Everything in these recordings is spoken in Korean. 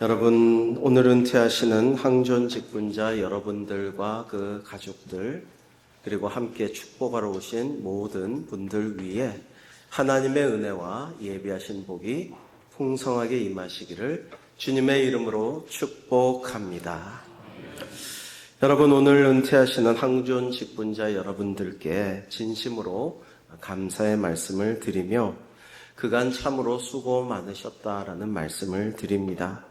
여러분, 오늘 은퇴하시는 항존 직분자 여러분들과 그 가족들, 그리고 함께 축복하러 오신 모든 분들 위에 하나님의 은혜와 예비하신 복이 풍성하게 임하시기를 주님의 이름으로 축복합니다. 여러분, 오늘 은퇴하시는 항존 직분자 여러분들께 진심으로 감사의 말씀을 드리며 그간 참으로 수고 많으셨다라는 말씀을 드립니다.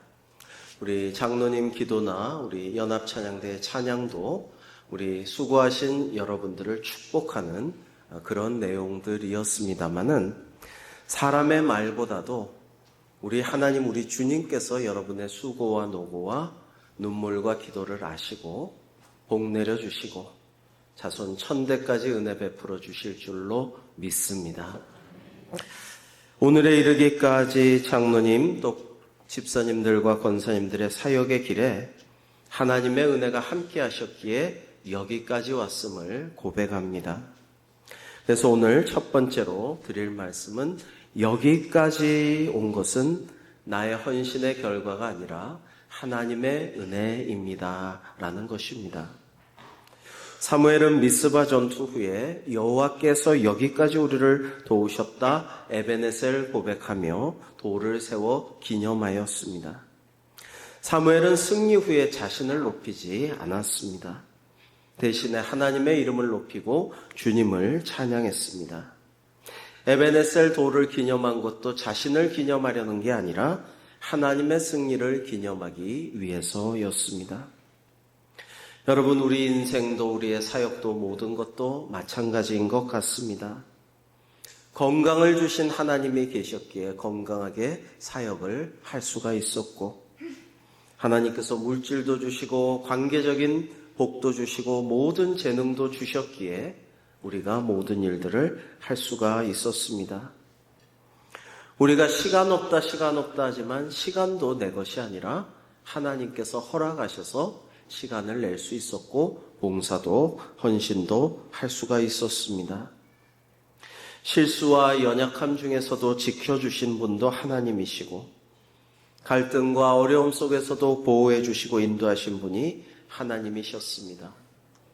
우리 장로님 기도나 우리 연합찬양대 찬양도 우리 수고하신 여러분들을 축복하는 그런 내용들이었습니다마는 사람의 말보다도 우리 하나님, 우리 주님께서 여러분의 수고와 노고와 눈물과 기도를 아시고 복 내려주시고 자손 천대까지 은혜 베풀어 주실 줄로 믿습니다. 오늘에 이르기까지 장로님 또 집사님들과 권사님들의 사역의 길에 하나님의 은혜가 함께 하셨기에 여기까지 왔음을 고백합니다. 그래서 오늘 첫 번째로 드릴 말씀은 여기까지 온 것은 나의 헌신의 결과가 아니라 하나님의 은혜입니다 라는 것입니다. 사무엘은 미스바 전투 후에 여호와께서 여기까지 우리를 도우셨다 에베네셀 고백하며 돌을 세워 기념하였습니다. 사무엘은 승리 후에 자신을 높이지 않았습니다. 대신에 하나님의 이름을 높이고 주님을 찬양했습니다. 에베네셀 돌을 기념한 것도 자신을 기념하려는 게 아니라 하나님의 승리를 기념하기 위해서였습니다. 여러분, 우리 인생도 우리의 사역도 모든 것도 마찬가지인 것 같습니다. 건강을 주신 하나님이 계셨기에 건강하게 사역을 할 수가 있었고, 하나님께서 물질도 주시고 관계적인 복도 주시고 모든 재능도 주셨기에 우리가 모든 일들을 할 수가 있었습니다. 우리가 시간 없다 하지만 시간도 내 것이 아니라 하나님께서 허락하셔서 시간을 낼 수 있었고 봉사도 헌신도 할 수가 있었습니다. 실수와 연약함 중에서도 지켜주신 분도 하나님이시고 갈등과 어려움 속에서도 보호해 주시고 인도하신 분이 하나님이셨습니다.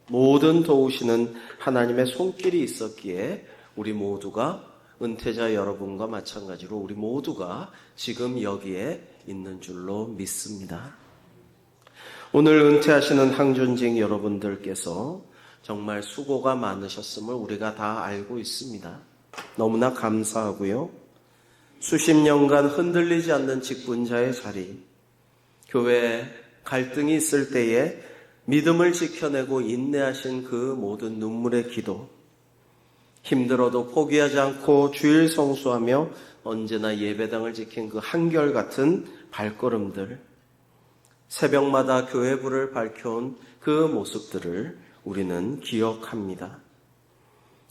모든 도우시는 하나님의 손길이 있었기에 우리 모두가 은퇴자 여러분과 마찬가지로 우리 모두가 지금 여기에 있는 줄로 믿습니다. 오늘 은퇴하시는 항존직 여러분들께서 정말 수고가 많으셨음을 우리가 다 알고 있습니다. 너무나 감사하고요. 수십 년간 흔들리지 않는 직분자의 자리, 교회에 갈등이 있을 때에 믿음을 지켜내고 인내하신 그 모든 눈물의 기도, 힘들어도 포기하지 않고 주일 성수하며 언제나 예배당을 지킨 그 한결같은 발걸음들, 새벽마다 교회 불을 밝혀온 그 모습들을 우리는 기억합니다.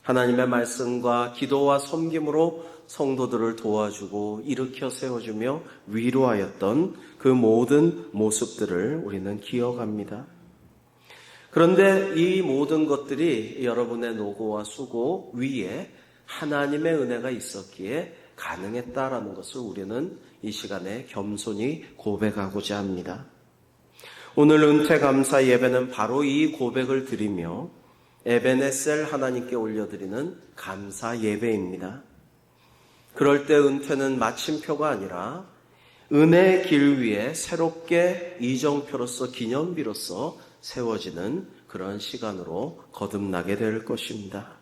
하나님의 말씀과 기도와 섬김으로 성도들을 도와주고 일으켜 세워주며 위로하였던 그 모든 모습들을 우리는 기억합니다. 그런데 이 모든 것들이 여러분의 노고와 수고 위에 하나님의 은혜가 있었기에 가능했다라는 것을 우리는 이 시간에 겸손히 고백하고자 합니다. 오늘 은퇴감사 예배는 바로 이 고백을 드리며 에베네셀 하나님께 올려드리는 감사 예배입니다. 그럴 때 은퇴는 마침표가 아니라 은혜의 길 위에 새롭게 이정표로서 기념비로서 세워지는 그런 시간으로 거듭나게 될 것입니다.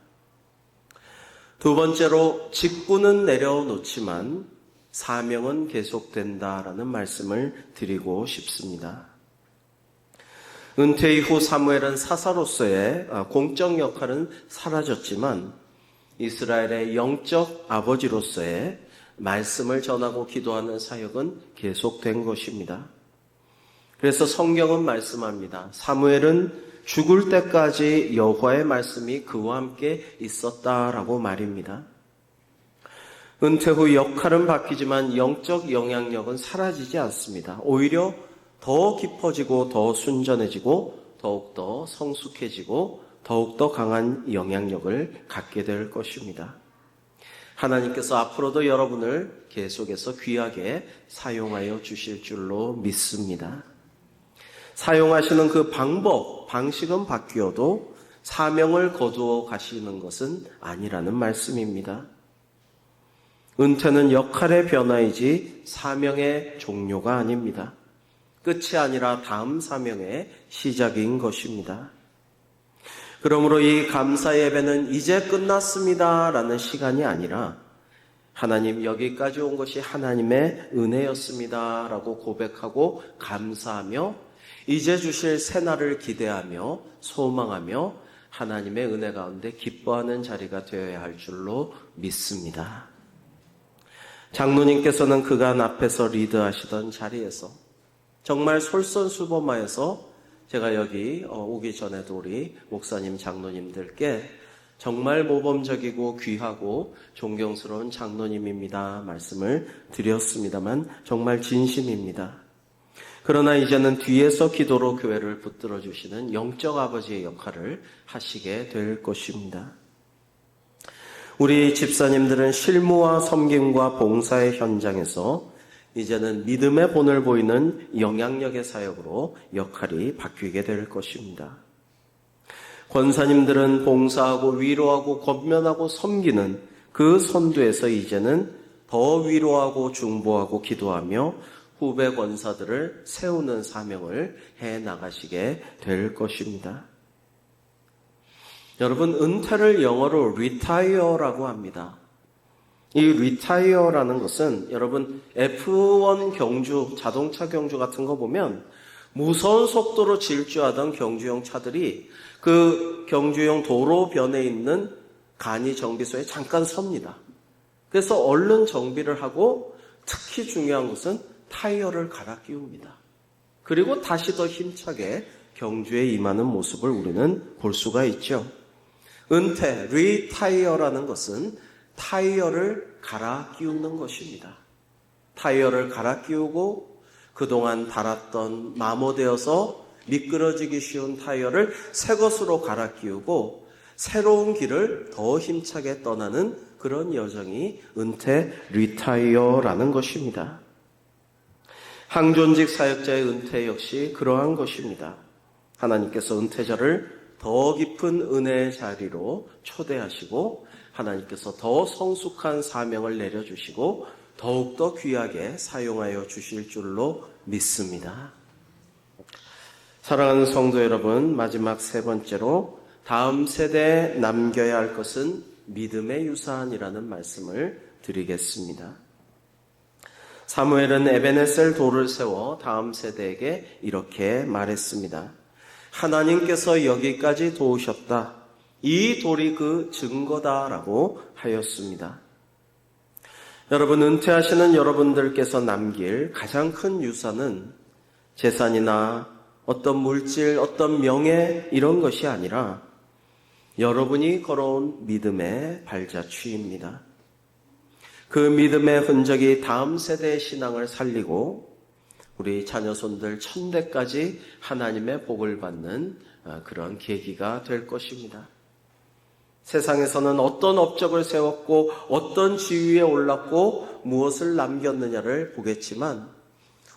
두 번째로 직분은 내려놓지만 사명은 계속된다라는 말씀을 드리고 싶습니다. 은퇴 이후 사무엘은 사사로서의 공적 역할은 사라졌지만 이스라엘의 영적 아버지로서의 말씀을 전하고 기도하는 사역은 계속된 것입니다. 그래서 성경은 말씀합니다. 사무엘은 죽을 때까지 여호와의 말씀이 그와 함께 있었다라고 말입니다. 은퇴 후 역할은 바뀌지만 영적 영향력은 사라지지 않습니다. 오히려 더 깊어지고 더 순전해지고 더욱더 성숙해지고 더욱더 강한 영향력을 갖게 될 것입니다. 하나님께서 앞으로도 여러분을 계속해서 귀하게 사용하여 주실 줄로 믿습니다. 사용하시는 그 방식은 바뀌어도 사명을 거두어 가시는 것은 아니라는 말씀입니다. 은퇴는 역할의 변화이지 사명의 종료가 아닙니다. 끝이 아니라 다음 사명의 시작인 것입니다. 그러므로 이 감사 예배는 이제 끝났습니다 라는 시간이 아니라 하나님 여기까지 온 것이 하나님의 은혜였습니다 라고 고백하고 감사하며 이제 주실 새날을 기대하며 소망하며 하나님의 은혜 가운데 기뻐하는 자리가 되어야 할 줄로 믿습니다. 장로님께서는 그간 앞에서 리드하시던 자리에서 정말 솔선수범하여서 제가 여기 오기 전에도 우리 목사님 장로님들께 정말 모범적이고 귀하고 존경스러운 장로님입니다 말씀을 드렸습니다만 정말 진심입니다. 그러나 이제는 뒤에서 기도로 교회를 붙들어 주시는 영적 아버지의 역할을 하시게 될 것입니다. 우리 집사님들은 실무와 섬김과 봉사의 현장에서 이제는 믿음의 본을 보이는 영향력의 사역으로 역할이 바뀌게 될 것입니다. 권사님들은 봉사하고 위로하고 권면하고 섬기는 그 선두에서 이제는 더 위로하고 중보하고 기도하며 후배 권사들을 세우는 사명을 해 나가시게 될 것입니다. 여러분, 은퇴를 영어로 retire라고 합니다. 이 retire라는 것은 여러분 F1 경주, 자동차 경주 같은 거 보면 무서운 속도로 질주하던 경주용 차들이 그 경주용 도로변에 있는 간이 정비소에 잠깐 섭니다. 그래서 얼른 정비를 하고 특히 중요한 것은 타이어를 갈아 끼웁니다. 그리고 다시 더 힘차게 경주에 임하는 모습을 우리는 볼 수가 있죠. 은퇴, 리타이어라는 것은 타이어를 갈아 끼우는 것입니다. 타이어를 갈아 끼우고 그동안 달았던 마모되어서 미끄러지기 쉬운 타이어를 새 것으로 갈아 끼우고 새로운 길을 더 힘차게 떠나는 그런 여정이 은퇴, 리타이어라는 것입니다. 항존직 사역자의 은퇴 역시 그러한 것입니다. 하나님께서 은퇴자를 더 깊은 은혜의 자리로 초대하시고 하나님께서 더 성숙한 사명을 내려주시고 더욱더 귀하게 사용하여 주실 줄로 믿습니다. 사랑하는 성도 여러분, 마지막 세 번째로 다음 세대에 남겨야 할 것은 믿음의 유산이라는 말씀을 드리겠습니다. 사무엘은 에베네셀 돌을 세워 다음 세대에게 이렇게 말했습니다. 하나님께서 여기까지 도우셨다. 이 돌이 그 증거다라고 하였습니다. 여러분, 은퇴하시는 여러분들께서 남길 가장 큰 유산은 재산이나 어떤 물질, 어떤 명예 이런 것이 아니라 여러분이 걸어온 믿음의 발자취입니다. 그 믿음의 흔적이 다음 세대의 신앙을 살리고 우리 자녀손들 천대까지 하나님의 복을 받는 그런 계기가 될 것입니다. 세상에서는 어떤 업적을 세웠고 어떤 지위에 올랐고 무엇을 남겼느냐를 보겠지만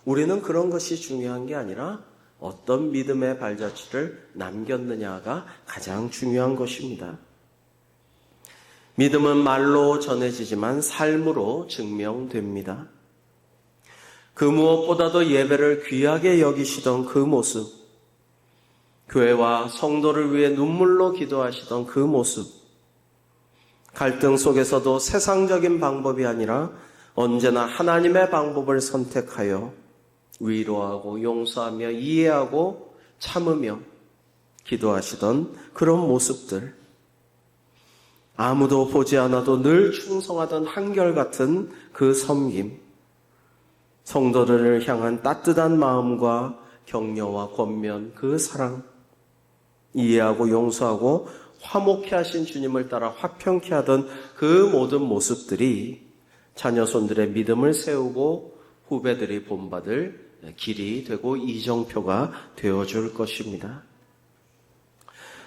우리는 그런 것이 중요한 게 아니라 어떤 믿음의 발자취를 남겼느냐가 가장 중요한 것입니다. 믿음은 말로 전해지지만 삶으로 증명됩니다. 그 무엇보다도 예배를 귀하게 여기시던 그 모습, 교회와 성도를 위해 눈물로 기도하시던 그 모습, 갈등 속에서도 세상적인 방법이 아니라 언제나 하나님의 방법을 선택하여 위로하고 용서하며 이해하고 참으며 기도하시던 그런 모습들, 아무도 보지 않아도 늘 충성하던 한결같은 그 섬김, 성도들을 향한 따뜻한 마음과 격려와 권면, 그 사랑, 이해하고 용서하고 화목케 하신 주님을 따라 화평케 하던 그 모든 모습들이 자녀손들의 믿음을 세우고 후배들이 본받을 길이 되고 이정표가 되어줄 것입니다.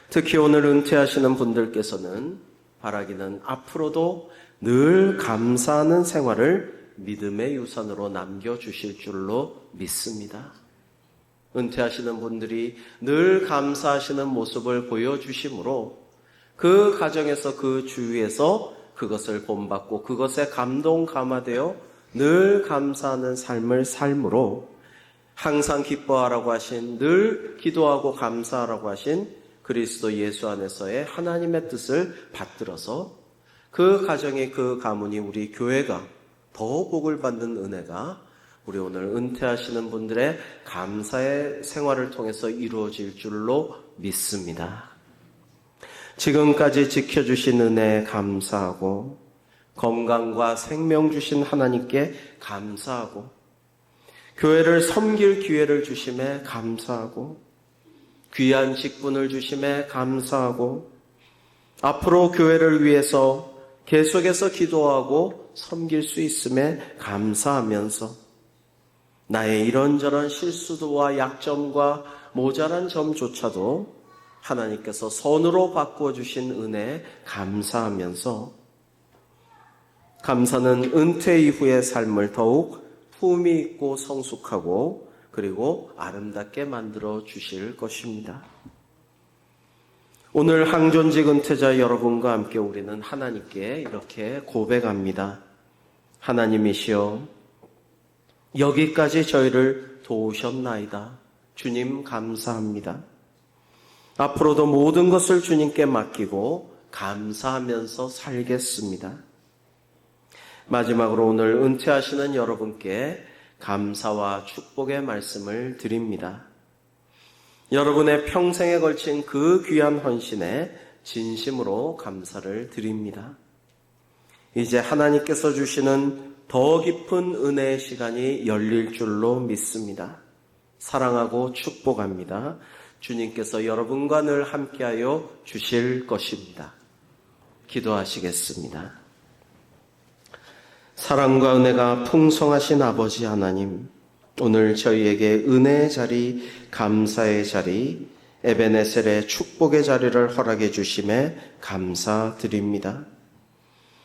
특히 오늘 은퇴하시는 분들께서는 바라기는 앞으로도 늘 감사하는 생활을 믿음의 유산으로 남겨주실 줄로 믿습니다. 은퇴하시는 분들이 늘 감사하시는 모습을 보여주심으로 그 가정에서 그 주위에서 그것을 본받고 그것에 감동감화되어 늘 감사하는 삶을 삶으로 항상 기뻐하라고 하신, 늘 기도하고 감사하라고 하신 그리스도 예수 안에서의 하나님의 뜻을 받들어서 그 가정이, 그 가문이, 우리 교회가 더 복을 받는 은혜가 우리 오늘 은퇴하시는 분들의 감사의 생활을 통해서 이루어질 줄로 믿습니다. 지금까지 지켜주신 은혜에 감사하고 건강과 생명 주신 하나님께 감사하고 교회를 섬길 기회를 주심에 감사하고 귀한 직분을 주심에 감사하고 앞으로 교회를 위해서 계속해서 기도하고 섬길 수 있음에 감사하면서 나의 이런저런 실수와 약점과 모자란 점조차도 하나님께서 선으로 바꿔주신 은혜에 감사하면서 감사는 은퇴 이후의 삶을 더욱 품위 있고 성숙하고 그리고 아름답게 만들어 주실 것입니다. 오늘 항존직 은퇴자 여러분과 함께 우리는 하나님께 이렇게 고백합니다. 하나님이시여, 여기까지 저희를 도우셨나이다. 주님 감사합니다. 앞으로도 모든 것을 주님께 맡기고 감사하면서 살겠습니다. 마지막으로 오늘 은퇴하시는 여러분께 감사와 축복의 말씀을 드립니다. 여러분의 평생에 걸친 그 귀한 헌신에 진심으로 감사를 드립니다. 이제 하나님께서 주시는 더 깊은 은혜의 시간이 열릴 줄로 믿습니다. 사랑하고 축복합니다. 주님께서 여러분과 늘 함께하여 주실 것입니다. 기도하시겠습니다. 사랑과 은혜가 풍성하신 아버지 하나님, 오늘 저희에게 은혜의 자리, 감사의 자리, 에베네셀의 축복의 자리를 허락해 주심에 감사드립니다.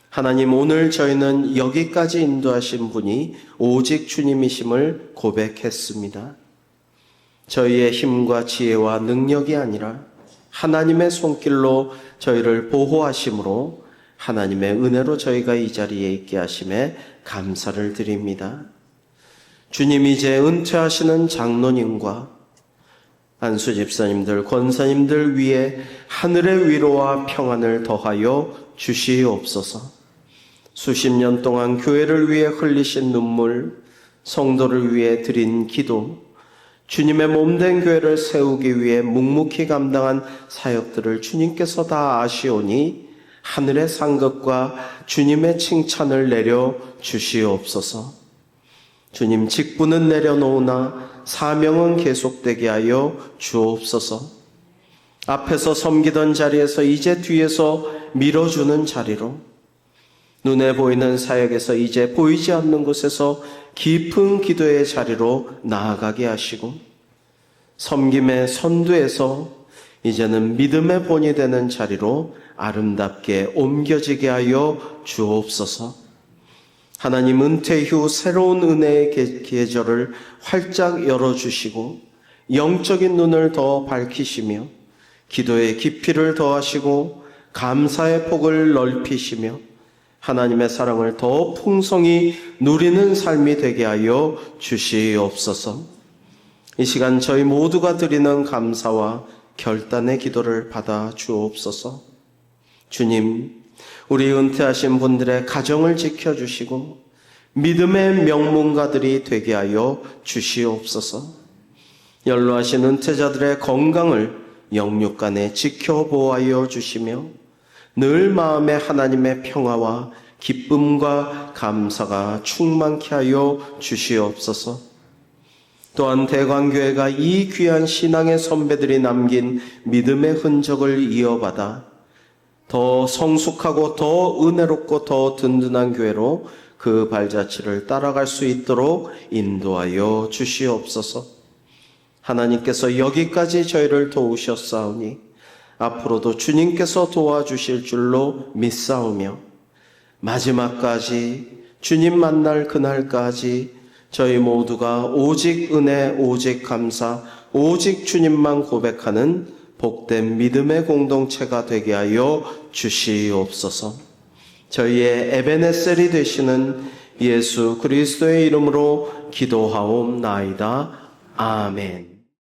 하나님, 오늘 저희는 여기까지 인도하신 분이 오직 주님이심을 고백했습니다. 저희의 힘과 지혜와 능력이 아니라 하나님의 손길로 저희를 보호하심으로 하나님의 은혜로 저희가 이 자리에 있게 하심에 감사를 드립니다. 주님, 이제 은퇴하시는 장로님과 안수 집사님들, 권사님들 위에 하늘의 위로와 평안을 더하여 주시옵소서. 수십 년 동안 교회를 위해 흘리신 눈물, 성도를 위해 드린 기도, 주님의 몸된 교회를 세우기 위해 묵묵히 감당한 사역들을 주님께서 다 아시오니 하늘의 상급과 주님의 칭찬을 내려 주시옵소서. 주님, 직분은 내려놓으나 사명은 계속되게 하여 주옵소서. 앞에서 섬기던 자리에서 이제 뒤에서 밀어주는 자리로, 눈에 보이는 사역에서 이제 보이지 않는 곳에서 깊은 기도의 자리로 나아가게 하시고, 섬김의 선두에서 이제는 믿음의 본이 되는 자리로 아름답게 옮겨지게 하여 주옵소서. 하나님, 은퇴 후 새로운 은혜의 계절을 활짝 열어주시고 영적인 눈을 더 밝히시며 기도의 깊이를 더하시고 감사의 폭을 넓히시며 하나님의 사랑을 더 풍성히 누리는 삶이 되게 하여 주시옵소서. 이 시간 저희 모두가 드리는 감사와 결단의 기도를 받아 주옵소서. 주님, 우리 은퇴하신 분들의 가정을 지켜주시고 믿음의 명문가들이 되게 하여 주시옵소서. 연로하신 은퇴자들의 건강을 영육간에 지켜보호하여 주시며 늘 마음에 하나님의 평화와 기쁨과 감사가 충만케 하여 주시옵소서. 또한 대광교회가 이 귀한 신앙의 선배들이 남긴 믿음의 흔적을 이어받아 더 성숙하고 더 은혜롭고 더 든든한 교회로 그 발자취를 따라갈 수 있도록 인도하여 주시옵소서. 하나님께서 여기까지 저희를 도우셨사오니 앞으로도 주님께서 도와주실 줄로 믿사오며 마지막까지 주님 만날 그날까지 저희 모두가 오직 은혜, 오직 감사, 오직 주님만 고백하는 복된 믿음의 공동체가 되게 하여 주시옵소서. 저희의 에베네셀이 되시는 예수 그리스도의 이름으로 기도하옵나이다. 아멘.